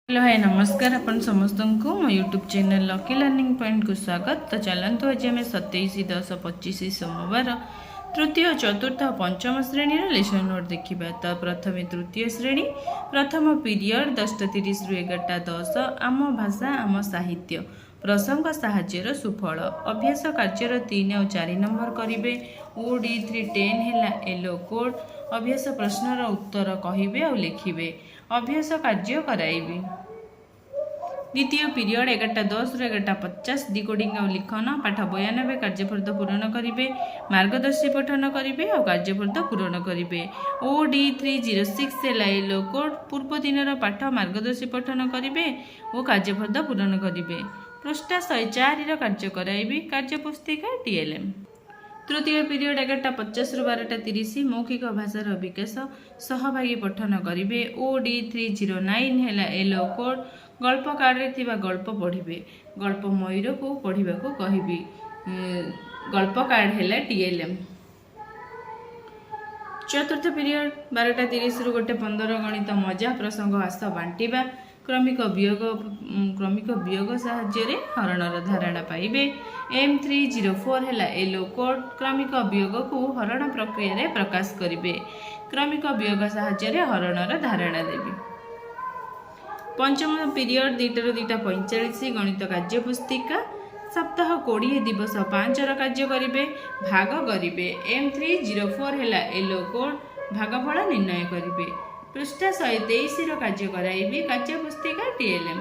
Hello hi नमस्कार अपन समस्त को मो YouTube channel lucky learning point को स्वागत। तो चलतु आज आम 27/10/25 सोमवार तृतीय चतुर्थ और पंचम श्रेणी लेसन नोट देखा। तो प्रथम तृतीय श्रेणी प्रथम पीरियड 10:30 रु 11:10 आम भाषा आम साहित्य प्रसंग साहाଯ୍यर सुफल अभ्यास कार्यर 3 और 4 नंबर करेंगे। OD3 10 है येलो कोड अभ्यास प्रश्नर उत्तर कहे और लिखे अभ्यास कार्य कराइबी। द्वितीय पीरियड 11:10 रु 11:50 डिकोडिंग और लिखन पाठ 92 कार्यफल पूरण करेंगे मार्गदर्शी पठन करेंगे और कार्यफल पूरण करेंगे। OD306 है येलो कोड पूर्व दिन पाठ मार्गदर्शी पठन करेंगे और कार्यफल पूरण करेंगे। पृष्ठा 104 कार्य कराइबी कार्यपुस्तिका TLM। तृतीय पीरियड 11:50 रु 12:30 मौखिक भाषार विकास सहभागी पठन करेंगे। OD309 है येलो कोड गल्प कार्ड रे गल्प पढ़े गल्प मयूर को पढ़ा को कहबी गल्प कार्ड है TLM। चतुर्थ पीरियड 12:30 रु 1:15 गणित मजा प्रसंग हास बांटा क्रमिक वियोग साहाय्य हरणर धारणा पाइबे। M304 है येलो कोड क्रमिक वियोग को हरण प्रक्रिया प्रकाश करेंगे क्रमिक वियोग साहाय्य हरणर धारणा देवी। पंचम पीरियड 2:45 गणित कार्यपुस्तिका सप्ताह 20 दिवस 5 कार्य करेंगे भाग करेंगे। M304 है येलो कोड भागफल निर्णय करेंगे पृष्ठा 123 कार्य कराइबी कार्यपुस्तिका TLM।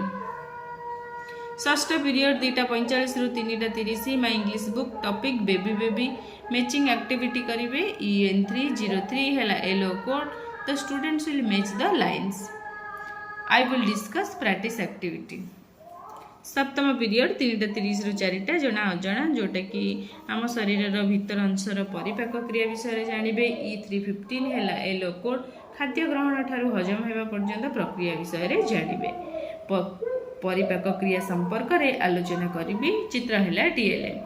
षष्ठ पीरियड 2:45 रु 3:30 my English book topic baby baby matching activity करेंगे। EN303 है yellow code the students will match the lines I will discuss practice activity। सप्तम पीरियड 3:30 रु 4 जना अजना जोटा कि आम शरीर भीतर अंशर परिपाक क्रिया विषय जानवे। E315 है येलो कोड खाद्य ग्रहण ठारू हजम होगा पर्यंत प्रक्रिया विषय जानवे परिपाक क्रिया संपर्क में आलोचना करी चित्र है TLM।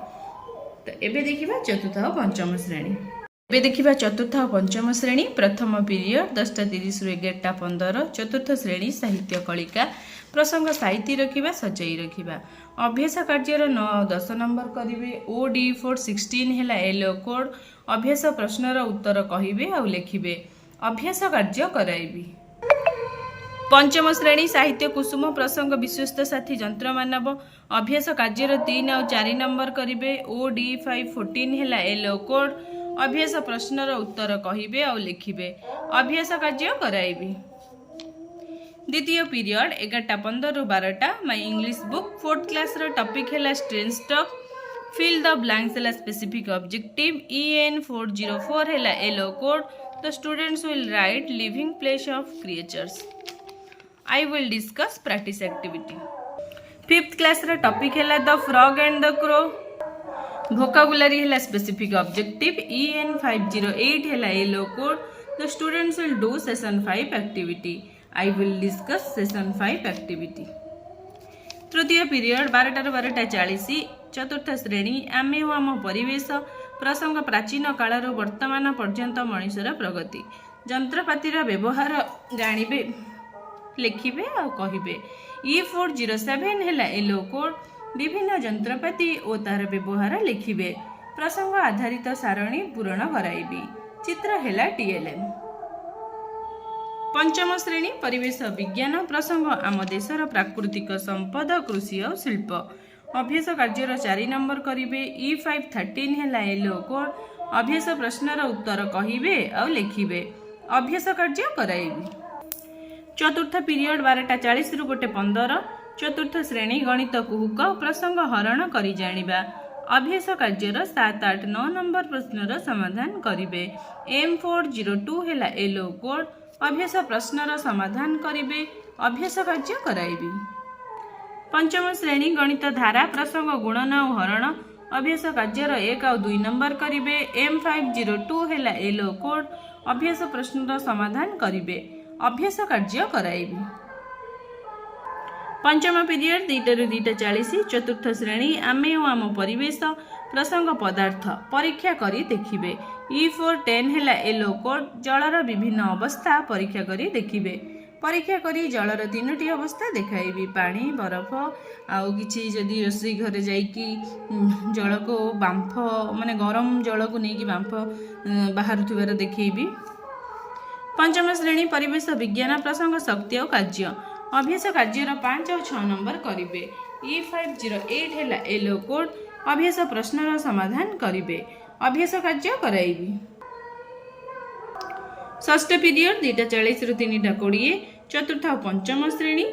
तो एबे देखिबा चतुर्थ और पंचम श्रेणी। एबे देखिबा चतुर्थ और पंचम श्रेणी प्रथम पीरियड 10:30 रु 11:15 चतुर्थ श्रेणी साहित्य कलिका प्रसंग साहित्य रखिबा सजाई रखिबा अभ्यास कार्यर 9 और 10 नंबर करेंगे। OD416 है येलो कोड अभ्यास प्रश्नर उत्तर कहे और लिखे अभ्यास कार्य कराइबी। पंचम श्रेणी साहित्य कुसुम प्रसंग विश्वस्त साथी जंत्र मानव अभ्यास कार्यर 3 और 4 नंबर करेंगे। OD514 है येलो कोड अभ्यास प्रश्नर उत्तर कहे और लिखे अभ्यास कार्य कराइबी। द्वितीय पीरियड 11:15 रु 12 my English book 4th class topic है strength stock fill the blanks है स्पेसिफिक ऑब्जेक्टिव। EN404 है yellow code the students will write living place of creatures I will discuss practice activity। 5th class topic है the frog and the crow vocabulary है specific objective. EN508 है yellow code the students will do session 5 activity I will discuss session 5 activity. तृतीय period 12 रु 12:40 चतुर्थ श्रेणी आमे और आम परिवेश प्रसंग प्राचीन कालर वर्तमान पर्यंत मनुष्यर प्रगति जंत्रपातिर व्यवहार जानवे लिखे और कहे। E407 है येलो कोड विभिन्न जंत्रपाति और तार व्यवहार लिखे प्रसंग आधारित सारणी पूरण कराइबी चित्र है TLM। पंचम श्रेणी परिवेश विज्ञान प्रसंग आम देशर प्राकृतिक संपद कृषि और शिल्प अभ्यास कार्यर 4 नंबर करेंगे। E513 है येलो कोड अभ्यास प्रश्नर उत्तर कहे और लिखे अभ्यास कार्य कराइबी। चतुर्थ पीरियड 12:40 रु 1:15 चतुर्थ श्रेणी गणित कुहुक प्रसंग हरण करी जानिबा अभ्यास कार्यर 7, 8, 9 नंबर प्रश्नर समाधान करेंगे। M402 है येलो कोड अभ्यास प्रश्नर समाधान करेंगे अभ्यास कार्य कराइबी। पंचम श्रेणी गणित धारा प्रसंग गुणन और हरण अभ्यास कार्यर 1 और 2 नंबर करेंगे। M502 है येलो कोड अभ्यास प्रश्नर समाधान करेंगे अभ्यास कार्य कराइबी। पंचम पीरियड 2 रु 2:40 चतुर्थ श्रेणी आमे और आम परिवेश प्रसंग पदार्थ परीक्षा करी देखिबे। E410 है येलो कोड जलर विभिन्न अवस्था परीक्षा करी देखिबे परीक्षा करी जलर 3टी अवस्था देखाइबी पानी बरफ आउ किछि जदि रोषेई घरे जाइकी जल को बांफ माने गरम जल को नहीं कि बांफ बाहर देखैबी। पंचम श्रेणी परिवेश विज्ञान प्रसंग शक्ति और कार्य अभ्यास कार्यर 5 और 6 नंबर करिवे। E508 है येलो कोड अभ्यास प्रश्नर समाधान करिवे अभ्यास कार्य कराइबी। षष्ठ पीरियड 2:40 रु 3:20 चतुर्थ और पंचम श्रेणी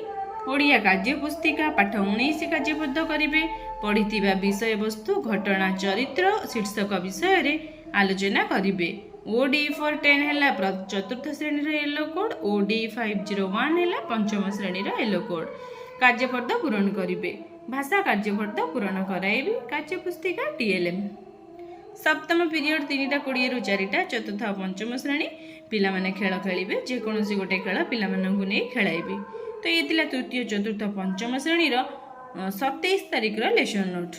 ओडिया कार्य पुस्तिका पाठ 19 कार्यबद्ध करिवे पढ़िथिबा विषय वस्तु घटना चरित्र शीर्षक विषय रे आलोचना करिवे। OD410 है चतुर्थ श्रेणी येलो कोड OD501 है पंचम श्रेणी येलो कोड कार्यपद पूरण करिवे भाषा कार्यपद पूरण कराइबी कार्यपुस्तिका TLM। सप्तम पीरियड 3:20 रु 4टा चतुर्थ और पंचम श्रेणी पिला माने खेल खेलिबे जेकोसी गोटे खेल पिला माननकु नै खेलाइबे। तो ये तृतीय चतुर्थ पंचम श्रेणी 27 तारिख लेसन नोट।